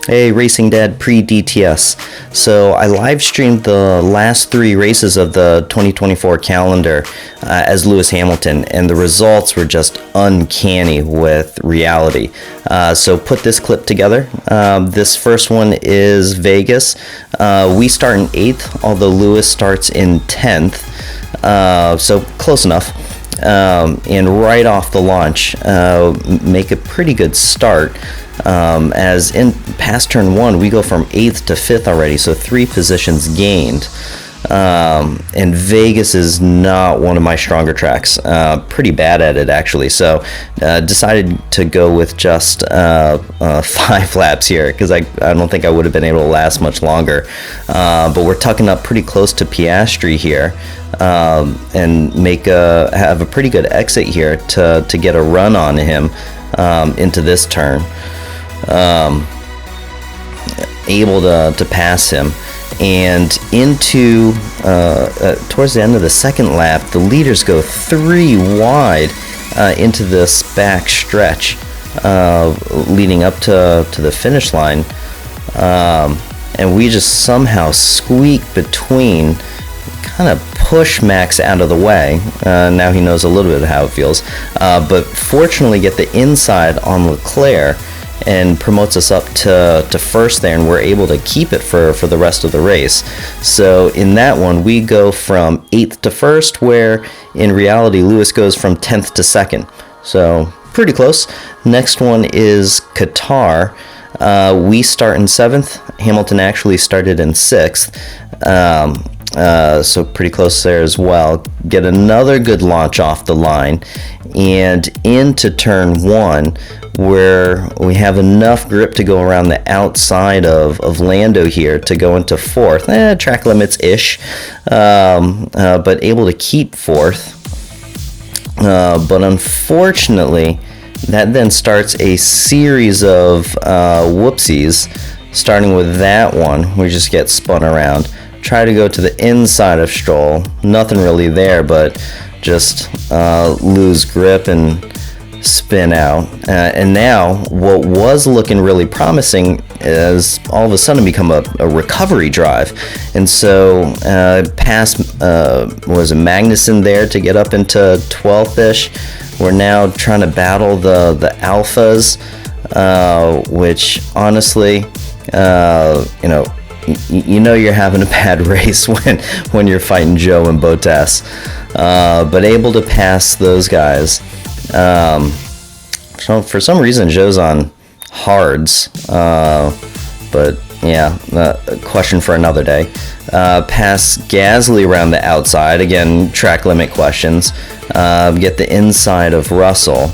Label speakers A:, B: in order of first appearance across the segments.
A: Hey, Racing Dad pre-DTS. So I live streamed the last 3 races of the 2024 calendar as Lewis Hamilton, and the results were just uncanny with reality. So put this clip together. This first one is Vegas. We start in 8th, although Lewis starts in 10th. So close enough. And right off the launch, make a pretty good start. As in past turn 1, we go from 8th to 5th already, so 3 positions gained. And Vegas is not one of my stronger tracks. Pretty bad at it, actually. So decided to go with just 5 laps here, because I don't think I would have been able to last much longer. But we're tucking up pretty close to Piastri here. And have a pretty good exit here to get a run on him into this turn. Able to pass him, and into towards the end of the second lap, the leaders go 3 wide into this back stretch leading up to the finish line, and we just somehow squeak between, kind of push Max out of the way. Now he knows a little bit of how it feels, but fortunately get the inside on Leclerc and promotes us up to first there, and we're able to keep it for the rest of the race. So in that one, we go from 8th to 1st, where in reality Lewis goes from 10th to 2nd. So pretty close. Next one is Qatar. We start in 7th. Hamilton actually started in 6th. So pretty close there as well. Get another good launch off the line and into turn 1, where we have enough grip to go around the outside of Lando here to go into 4th. Track limits ish, but able to keep 4th. But unfortunately, that then starts a series of whoopsies. Starting with that one, we just get spun around. Try to go to the inside of Stroll. Nothing really there, but just lose grip and spin out. And now, what was looking really promising is all of a sudden become a recovery drive. And so past, was it Magnussen there to get up into 12th-ish? We're now trying to battle the Alphas, which honestly, you know you're having a bad race when you're fighting Joe and Bottas, but able to pass those guys. So for some reason Joe's on hards, but yeah, a question for another day. Pass Gasly around the outside, again track limit questions. Get the inside of Russell.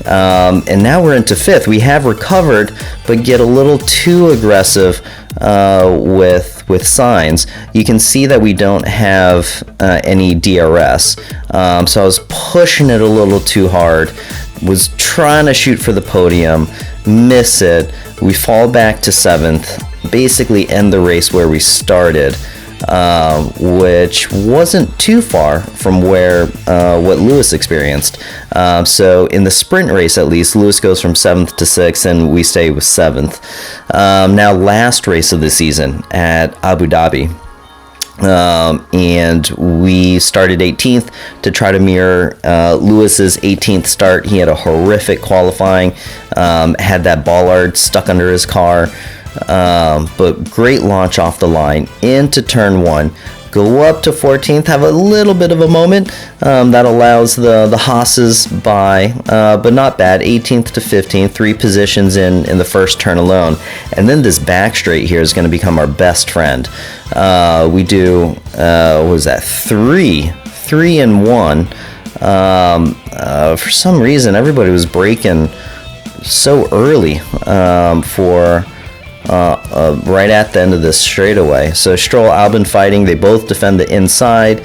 A: And now we're into 5th. We have recovered, but get a little too aggressive with signs. You can see that we don't have any DRS. So I was pushing it a little too hard. Was trying to shoot for the podium, miss it. We fall back to 7th. Basically end the race where we started. Which wasn't too far from where what Lewis experienced. So in the sprint race, at least, Lewis goes from 7th to 6th, and we stay with 7th. Now, last race of the season at Abu Dhabi. And we started 18th to try to mirror Lewis's 18th start. He had a horrific qualifying, had that bollard stuck under his car. But great launch off the line into turn 1, go up to 14th, have a little bit of a moment that allows the Haas's by, but not bad. 18th to 15th, 3 positions in the first turn alone, and then this back straight here is going to become our best friend. We do what was that, 3 and 1. For some reason everybody was braking so early for right at the end of this straightaway. So Stroll, Albon fighting. They both defend the inside.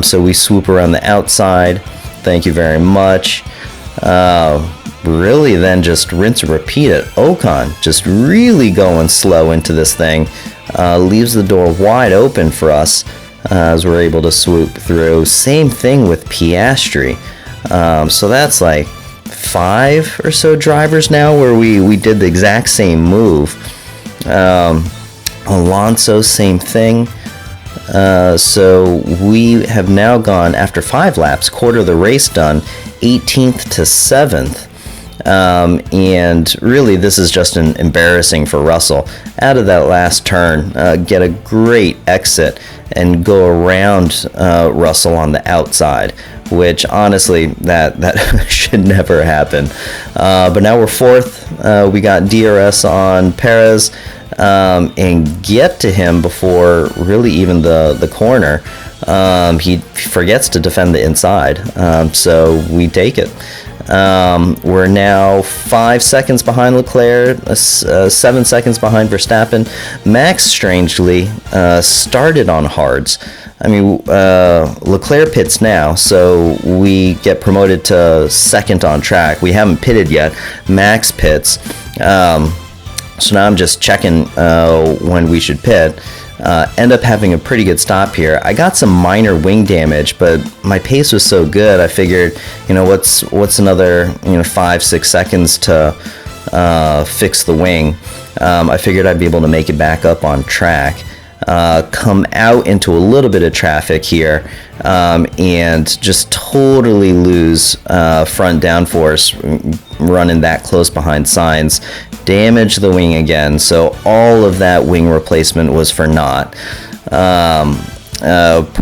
A: So we swoop around the outside. Thank you very much. Really then just rinse and repeat it. Ocon just really going slow into this thing. Leaves the door wide open for us as we're able to swoop through. Same thing with Piastri. So that's like 5 or so drivers now where we did the exact same move. Alonso, same thing. So we have now gone, after 5 laps, quarter of the race done, 18th to 7th. And really, this is just embarrassing for Russell. Out of that last turn, get a great exit and go around Russell on the outside, which honestly, that should never happen. But now we're 4th. We got DRS on Perez, and get to him before really even the corner. He forgets to defend the inside, so we take it. We're now 5 seconds behind Leclerc, 7 seconds behind Verstappen. Max, strangely, started on hards. I mean, Leclerc pits now, so we get promoted to 2nd on track. We haven't pitted yet. Max pits. So now I'm just checking when we should pit. End up having a pretty good stop here. I got some minor wing damage, but my pace was so good, I figured, what's another 5-6 seconds to fix the wing. I figured I'd be able to make it back up on track. Come out into a little bit of traffic here, and just totally lose front downforce running that close behind Sainz. Damage the wing again, so all of that wing replacement was for naught.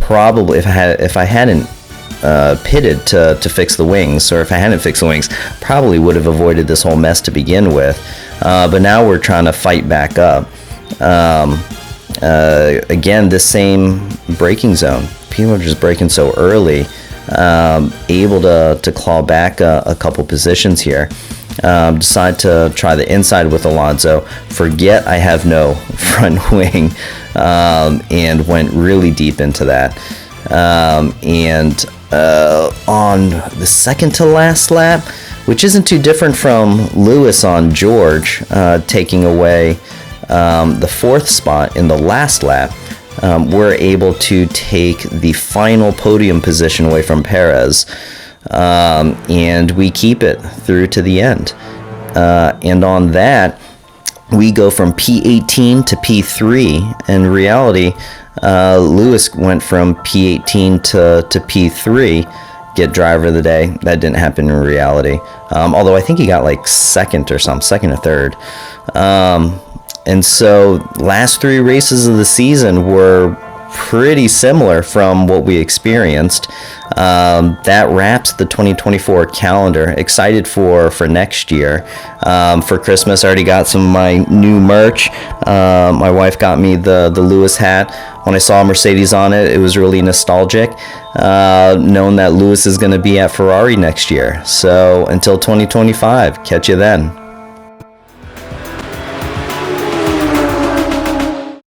A: Probably if I hadn't pitted to fix the wings, or if I hadn't fixed the wings, probably would have avoided this whole mess to begin with. But now we're trying to fight back up. Again, the same braking zone. People are just braking so early, able to claw back a couple positions here. Decide to try the inside with Alonso. Forget I have no front wing, and went really deep into that. And on the second to last lap, which isn't too different from Lewis on George, taking away the 4th spot in the last lap, we're able to take the final podium position away from Perez, and we keep it through to the end. And on that, we go from P18 to P3. In reality, Lewis went from P18 to P3, get driver of the day. That didn't happen in reality. Although I think he got like 2nd or something, 2nd or 3rd. And so last 3 races of the season were pretty similar from what we experienced. That wraps the 2024 calendar. Excited for next year. For Christmas, I already got some of my new merch. My wife got me the Lewis hat. When I saw Mercedes on it, it was really nostalgic, knowing that Lewis is going to be at Ferrari next year. So until 2025, catch you then.